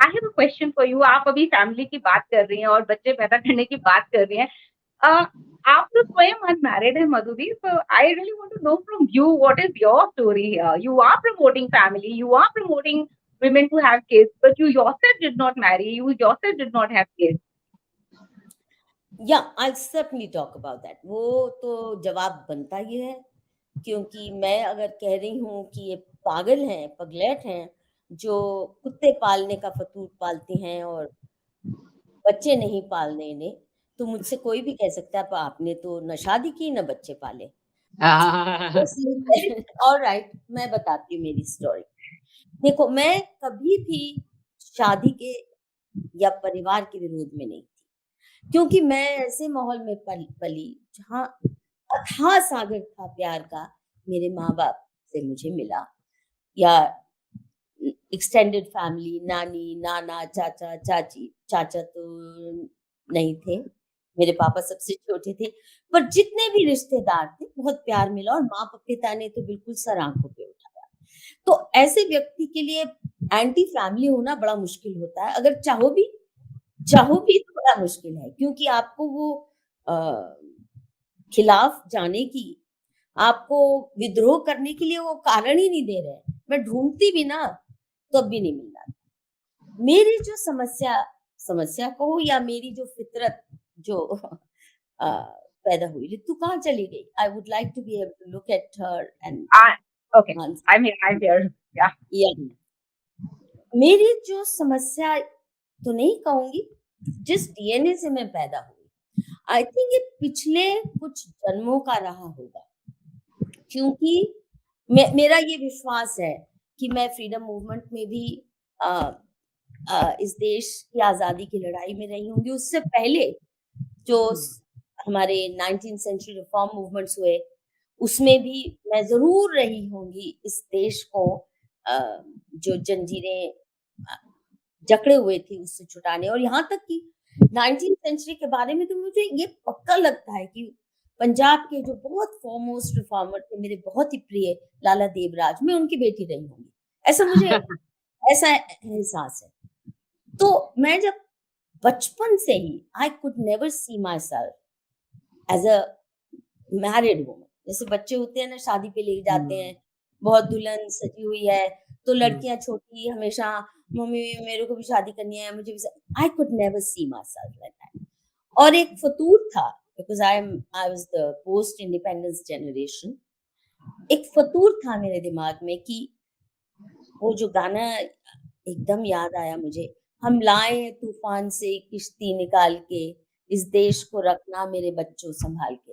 I have a question for you. आप अभी family की बात कर रही हैं और बच्चे पैदा करने की बात कर रही हैं। अ, आप तो स्वयं अनमैरिड हैं Madhuri, so I really want to know from you what is your story here? You are promoting family, you are promoting women to have kids, but you yourself did not marry, you yourself did not have kids. या आई certainly talk about that. वो तो जवाब बनता ही है, क्योंकि मैं अगर कह रही हूँ कि ये पागल हैं, पगलैट हैं, जो कुत्ते पालने का फतूर पालती हैं और बच्चे नहीं पालने इन्हें, तो मुझसे कोई भी कह सकता है "प आपने तो ना शादी की, ना बच्चे पाले।" वो सिर्फ ऑलराइट, मैं बताती हूँ मेरी स्टोरी। देखो, मैं कभी भी शादी के या परिवार के विरोध में नहीं थी, क्योंकि मैं ऐसे माहौल में पली जहाँ अथाह सागर था प्यार का, मेरे माँ-बाप से मुझे मिला, या एक्सटेंडेड फैमिली, नानी, नाना, चाचा, चाची, चाचा तो नहीं थे, मेरे पापा सबसे छोटे थे, पर जितने भी रिश्तेदार थे बहुत प्यार मिला, और माँ-पिता ने तो बिल्कुल सर आँखों पे उठाया। तो ऐसे व्यक्ति के लिए एंटी फैमिली होना बड़ा मुश्किल होता है, अगर चाहो भी तो बड़ा मुश्किल है, क्योंकि आपको वो अ, खिलाफ जाने की, आपको विद्रोह करने के लिए वो कारण ही नहीं दे रहे हैं। मैं ढूँढती भी ना, तब भी नहीं मिल रहा। मेरी जो समस्या कहो या मेरी जो फितरत जो पैदा हुई, रितु कहाँ चली गई? I would like to be able to look at her and I, okay, answer. I'm here. Yeah. या मेरी जो समस्या तो नहीं कहूँगी, जिस डीएनए से मैं पैदा हुई, आई थिंक ये पिछले कुछ जन्मों का रहा होगा, क्योंकि मेरा ये विश्वास है कि मैं फ्रीडम मूवमेंट में भी इस देश की आज़ादी की लड़ाई में रही होंगी। उससे पहले जो हमारे 19th सेंचुरी रिफॉर्म मूवमेंट्स हुए, उसमें भी मैं ज़रूर रही होंगी इस देश को जो जंजीरें जकड़े हुए थे उससे छुटाने। और यहाँ तक कि 19th सेंचुरी के बारे में तो मुझे ये पक्का लगता है कि पंजाब के जो बहुत फॉरमोस्ट रिफॉर्मर थे, मेरे बहुत ही प्रिय लाला देवराज, मैं उनकी बेटी रही होंगी। ऐसा एहसास है। तो मैं जब बचपन से ही I could never see myself as a married woman. जैसे बच्चे होते हैं ना, शादी पे ले जाते हैं, बहुत दुल्हन सजी हुई है, तो लड़कियां छोटी हमेशा मम्मी मेरे को भी शादी करनी है, मुझे भी। आई could never see my self like that. और एक फतूर था, because I was the post independence generation. एक फतूर था मेरे दिमाग में कि वो जो गाना एकदम याद आया मुझे, हम लाए हैं तूफान से किश्ती निकाल के, इस देश को रखना मेरे बच्चों संभाल के।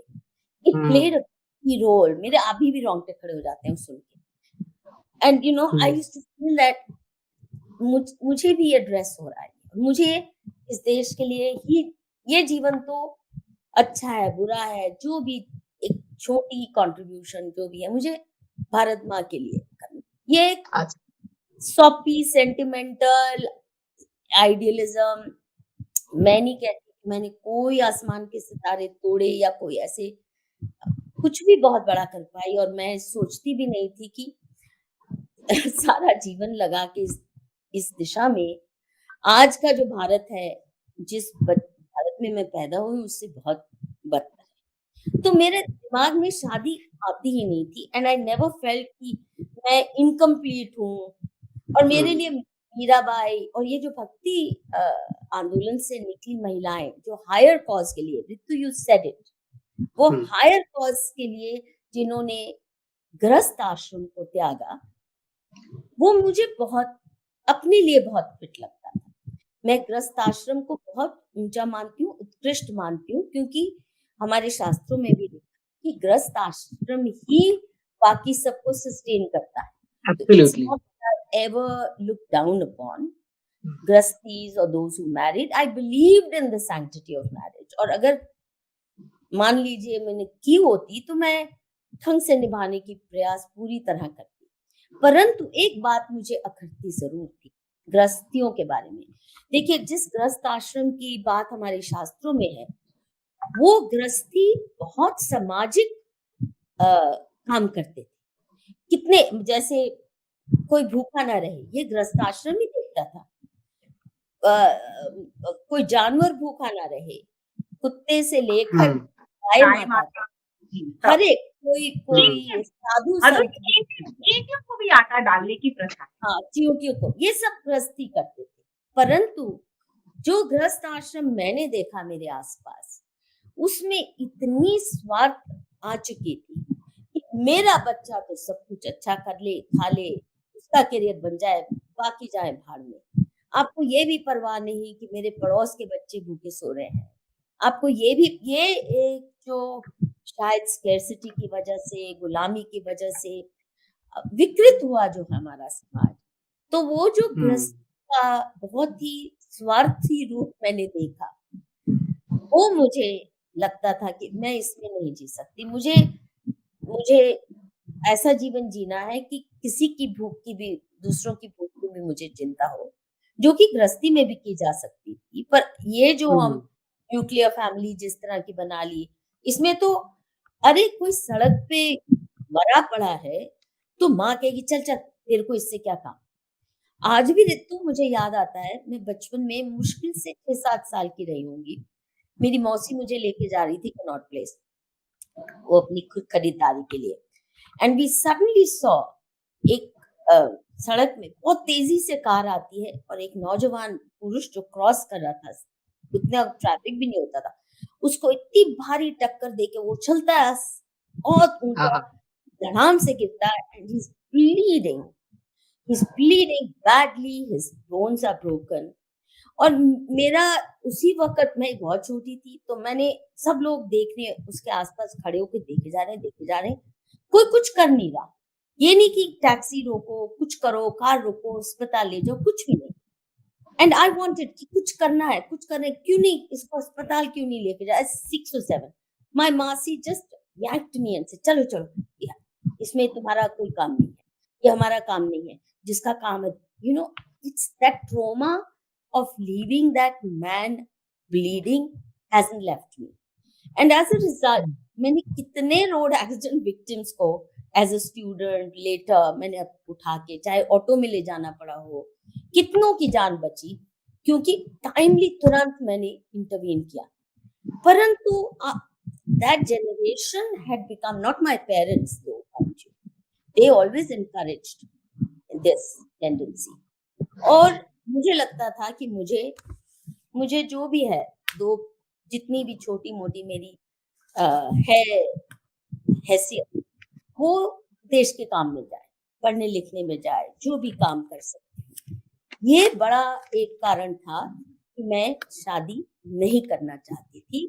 इट प्लेड अ की रोल। मेरे अभी भी रोंगटे खड़े हो जाते हैं सुन के। And you know, I used to feel that मुझे भी ये ड्रेस हो रहा है, मुझे इस देश के लिए ही, ये जीवन तो अच्छा है, बुरा है, जो भी एक छोटी कंट्रीब्यूशन जो भी है, मुझे भारत माँ के लिए करनी। ये एक सॉपी सेंटिमेंटल आइडियलिज्म। मैं नहीं कहती कि मैंने कोई आसमान के सितारे तोड़े या कोई ऐसे कुछ भी बहुत बड़ा कर पाई, और मैं सोचती भी नहीं थी कि सारा जीवन लगा के इस दिशा में आज का जो भारत है, जिस भारत में मैं पैदा हुई, उससे बहुत बदतर है। तो मेरे दिमाग में शादी आती ही नहीं थी, एंड आई नेवर फेल्ट कि मैं इनकम्प्लीट हूँ। और मेरे लिए मीराबाई और ये जो भक्ति आंदोलन से निकली महिलाएं, जो हायर कॉज के लिए, रितु यू सेड इट, वो हायर कॉज के लिए जिन्होंने गृहस्थ आश्रम को त्यागा, वो मुझे बहुत अपने लिए बहुत फिट लगता था। मैं गृहस्थ आश्रम को बहुत ऊंचा मानती हूँ, उत्कृष्ट मानती हूँ, क्योंकि हमारे शास्त्रों में भी लिखा है कि गृहस्थ आश्रम ही बाकी सबको सस्टेन करता है। तो it's not ever looked down upon grastis or those who married. I believed in the sanctity of marriage. और अगर मान लीजिए मैंने की होती, तो मैं ढंग से निभाने की प्रयास पूरी तरह करती। परंतु एक बात मुझे अखरती जरूर थी गृहस्थियों के बारे में। देखिए, जिस गृहस्थ आश्रम की बात हमारे शास्त्रों में है, वो गृहस्थी बहुत सामाजिक काम करते थे। कितने, जैसे कोई भूखा ना रहे, ये गृहस्थ आश्रम ही देखता था। कोई जानवर भूखा ना रहे, कुत्ते से लेकर हम्म, गाय गाय माता तक, माता जी हर सब। एक कोई चींटियों साधु अगर संत भी नहीं है। चींटियों को भी आटा डालने की प्रथा है। हाँ, चींटियों को ये सब गृहस्थी करते थे। परंतु जो गृहस्थ आश्रम मैंने देखा मेरे आसपास, उसमें इतनी स्वार्थ आ चुकी थी कि मेरा बच्चा तो सब कुछ अच्छा कर ले, खा ले, उसका करियर बन जाए, बाकी जाए भाड़ में। आपको ये भी परवाह नहीं कि मेरे पड़ोस के बच्चे भूखे सो रहे हैं। आपको ये एक जो शायद स्कैर्सिटी की वजह से, गुलामी की वजह से विकृत हुआ जो हमारा समाज, तो वो जो गृहस्थ का बहुत ही स्वार्थी रूप मैंने देखा, वो मुझे लगता था कि मैं इसमें नहीं जी सकती। मुझे मुझे ऐसा जीवन जीना है कि किसी की भूख की भी, दूसरों की भूख की भी मुझे चिंता हो, जो कि गृहस्थी में भी की जा सकती थी। पर ये जो हम न्यूक्लियर फैमिली जिस तरह की बना ली, इसमें तो अरे कोई सड़क पे मरा पड़ा है, तो माँ कहेगी चल चल तेरे को इससे क्या काम। आज भी ऋतु मुझे याद आता है, मैं बचपन में मुश्किल से 6-7 साल की रही होंगी। मेरी मौसी मुझे लेके जा रही थी कनॉट प्लेस, वो अपनी खुद खरीदारी के लिए। एंड वी सडनली सॉ एक सड़क में बहुत तेजी से कार आती है और एक नौजवान पुरुष जो क्रॉस कर रहा था, उतना ट्रैफिक भी नहीं होता था, उसको इतनी भारी टक्कर देके वो उछलता है, बहुत ऊंचा धड़ाम से गिरता है and he is bleeding, he's bleeding badly, his bones are broken। और मेरा उसी वक्त, मैं बहुत छोटी थी, तो मैंने, सब लोग देख रहे हैं, उसके आसपास खड़े होकर देखे जा रहे हैं, कोई कुछ कर नहीं रहा। ये नहीं कि टैक्सी रोको, कुछ करो, कार रोको, अस्पताल ले जाओ, कुछ भी नहीं। एंड आई वांटेड कि कुछ करना है, कुछ करना है, क्यों नहीं इसको अस्पताल क्यों नहीं लेके जाए। 6 or 7 माय मासी just yanked me and said चलो चलो, इसमें तुम्हारा कोई काम नहीं है, ये हमारा काम नहीं है, जिसका काम है, you know, it's that trauma of leaving that man bleeding hasn't left me, and as a result मैंने कितने रोड एक्सीडेंट विक्टिम्स को एज अ स्टूडेंट लेटर मैंने उठा के, चाहे ऑटो में ले जाना पड़ा हो, कितनों की जान बची क्योंकि टाइमली तुरंत मैंने इंटरवीन किया। परंतु that generation had become, not my parents though, they always encouraged this tendency। और मुझे लगता था कि मुझे जो भी है, दो जितनी भी छोटी मोटी मेरी है हैसियत, वो देश के काम में जाए, पढ़ने लिखने में जाए, जो भी काम कर सकती। ये बड़ा एक कारण था कि मैं शादी नहीं करना चाहती थी।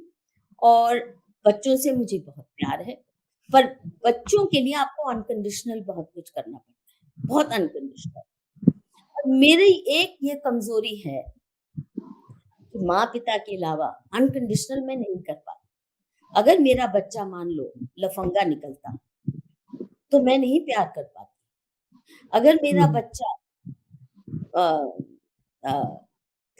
और बच्चों से मुझे बहुत प्यार है, पर बच्चों के लिए आपको अनकंडीशनल बहुत कुछ करना पड़ता है, बहुत अनकंडीशनल। मेरी एक ये कमजोरी है कि माँ पिता के अलावा अनकंडीशनल मैं नहीं कर पाती। अगर मेरा बच्चा मान लो लफंगा निकलता तो मैं नहीं प्यार कर पाती। अगर मेरा बच्चा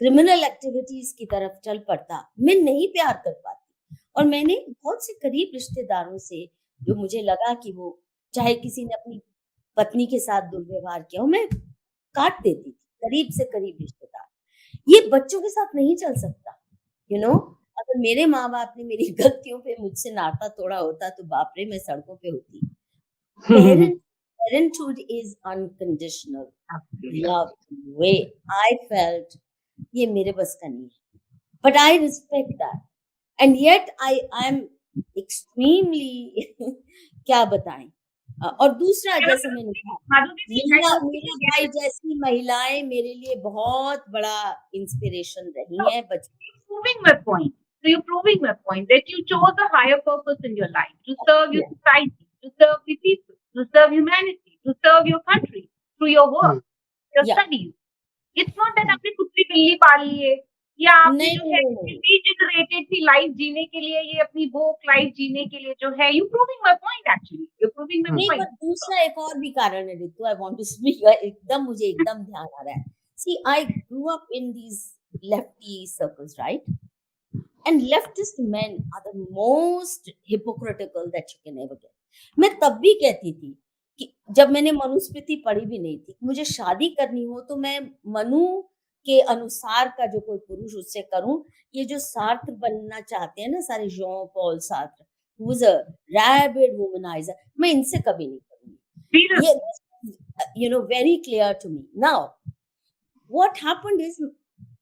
क्रिमिनल एक्टिविटीज की तरफ चल पड़ता, मैं नहीं प्यार कर पाती। और मैंने बहुत से करीब रिश्तेदारों से, जो मुझे लगा कि वो, चाहे किसी ने अपनी पत्नी के साथ दुर्व्यवहार किया हो, मैं काट देती थी, करीब से करीब रिश्तेदार। ये बच्चों के साथ नहीं चल सकता, यू नो। अगर मेरे माँ बाप ने मेरी गलतियों पे मुझसे नाता तोड़ा होता तो बाप रे, मैं सड़कों पे होती। Parenthood is unconditional love, way I felt ये मेरे बस का नहीं है, but I respect that, and yet I am extremely क्या बताएं। और दूसरा, जैसे मैंने कहा, मीरा बाई जैसी महिलाएं मेरे लिए बहुत बड़ा इंस्पिरेशन रही हैं बचपन। Proving my point. So you're proving my point that you chose a higher purpose in your life to serve your society, to serve the people, to serve humanity, to serve your country through your work, your studies. It's not that आपने कुत्ती बिल्ली पाली है या आपने जो है degenerated सी life जीने के लिए, ये अपनी वोक लाइफ जीने के लिए जो है, you proving my point actually, you proving my point. पर दूसरा एक और भी कारण है Ritu, I want to speak, मुझे एकदम ध्यान आ रहा है। See, I grew up in these lefty circles, right? And leftist men are the most hypocritical that you can ever get. मैं तब भी कहती थी कि जब मैंने मनुस्मृति पढ़ी भी नहीं थी, मुझे शादी करनी हो तो मैं के अनुसार का जो कोई पुरुष उससे करूँ, ये जो सार्त्र बनना चाहते हैं ना सारे John Paul Sartre, who was a rabid womanizer, मैं इनसे कभी नहीं करूँगी। ये very clear to me. Now, what happened is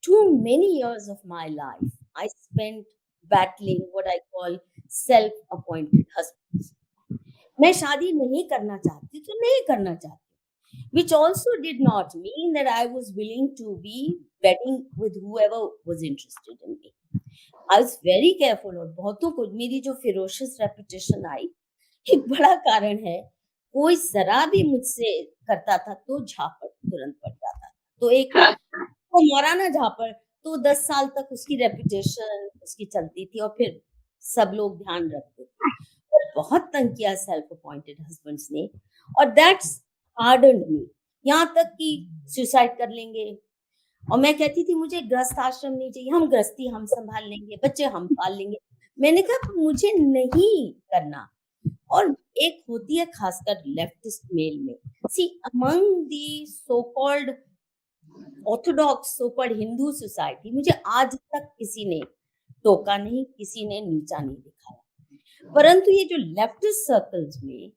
too many years of my life I spent battling what I call self-appointed husbands. मैं शादी नहीं करना चाहती तो नहीं करना चाहती, which also did not mean that I was willing to be bedding with whoever was interested in me. I was very careful और बहुतों को मेरी जो ferocious reputation आई, एक बड़ा कारण है, कोई ज़रा भी मुझसे करता था तो झापड़ तुरंत पड़ जाता था। तो एक वो मौलाना झापड़ तो 10 साल तक उसकी रेपुटेशन उसकी चलती थी और फिर सब लोग ध्यान रखते थे। और बहुत तंग किया सेल्फ अपॉइंटेड हस्बैंड्स ने और दैट्स हार्डन्ड मी, यहाँ तक कि सुसाइड कर लेंगे। और मैं कहती थी मुझे गृहस्थ आश्रम नहीं चाहिए, हम गृहस्थी हम संभाल लेंगे, बच्चे हम पाल लेंगे। मैंने कहा मुझे नहीं करना। और एक होती है खासकर लेफ्टिस्ट मेल में, see among the so called orthodox so called Hindu society, मुझे आज तक किसी ने टोका नहीं, किसी ने नीचा नहीं दिखाया। परंतु ये जो लेफ्टिस्ट सर्कल्स में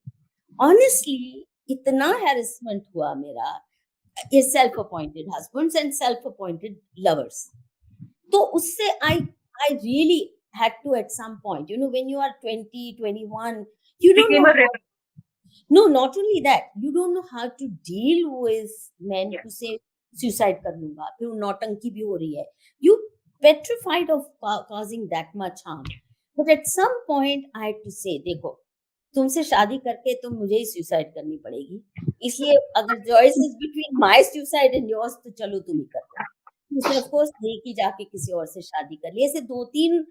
ऑनेस्टली इतना हैरेसमेंट हुआ मेरा, ये self appointed husbands and self appointed lovers, तो उससे I really had to at some point, when you are 20, 21, you don't know no, not only that, you don't know how to deal with men who say suicide कर लूंगा, फिर नौटंकी भी हो रही है, you petrified of causing that much harm. But at some point I had to say, देखो तुमसे शादी करके तो मुझे ही सुसाइड करनी पड़ेगी, इसलिए अगर choice is between my suicide and yours तो चलो तुम ही कर लो। उसने ऑफ कोर्स नहीं की, जाके किसी और से शादी कर ली। ऐसे 2-3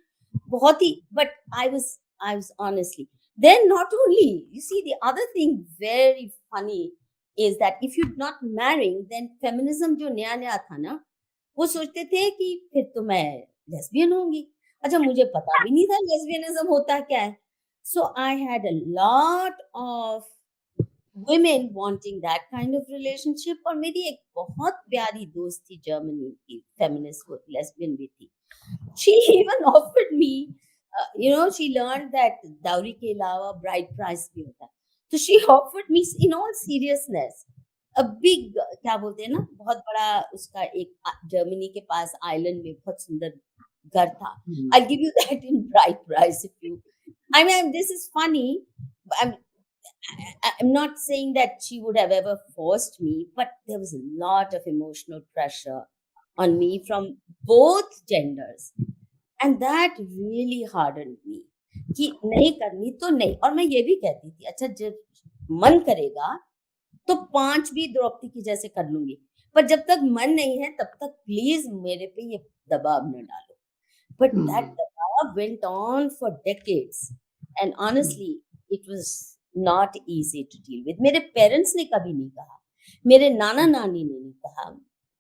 बहुत ही, but I was honestly then not only, you see, the other thing very funny is that if you're not marrying, then feminism जो नया था ना, वो सोचते थे कि फिर तो मैं लेस्बियन होंगी। अच्छा, मुझे पता भी नहीं था लेस्बियनिज्म होता क्या है। So I had a lot of women wanting that kind of relationship। और मेरी एक बहुत प्यारी दोस्त थी जर्मनी की, फेमिनिस्ट लेस्बियन भी थी। She even offered me, she learned that dowry के अलावा bride price भी होता है, तो she offered me in all seriousness a big, क्या बोलते हैं ना, बहुत बड़ा उसका एक जर्मनी के पास आइलैंड में बहुत सुंदर घर था। I'll give you that in bride price if you, I mean, this is funny. I'm not saying that she would have ever forced me, but there was a lot of emotional pressure on me from both genders. And that really hardened me कि नहीं करनी तो नहीं। और मैं ये भी कहती थी, अच्छा जब मन करेगा तो 5 भी द्रौपदी की जैसे कर लूंगी, पर जब तक मन नहीं है तब तक प्लीज मेरे पे ये दबाव न डालो। But that दबाव went on for decades and honestly it was not easy to deal with। मेरे पेरेंट्स ने कभी नहीं कहा, मेरे नाना नानी ने नहीं कहा,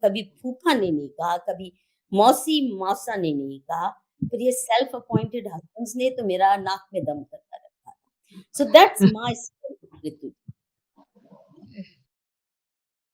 कभी फूफा ने नहीं कहा, कभी मौसी मौसा ने नहीं कहा, पर ये सेल्फ अपॉइंटेड हस्बैंड्स ने तो मेरा नाक में दम करता रखा था। So that's my story, Ritu।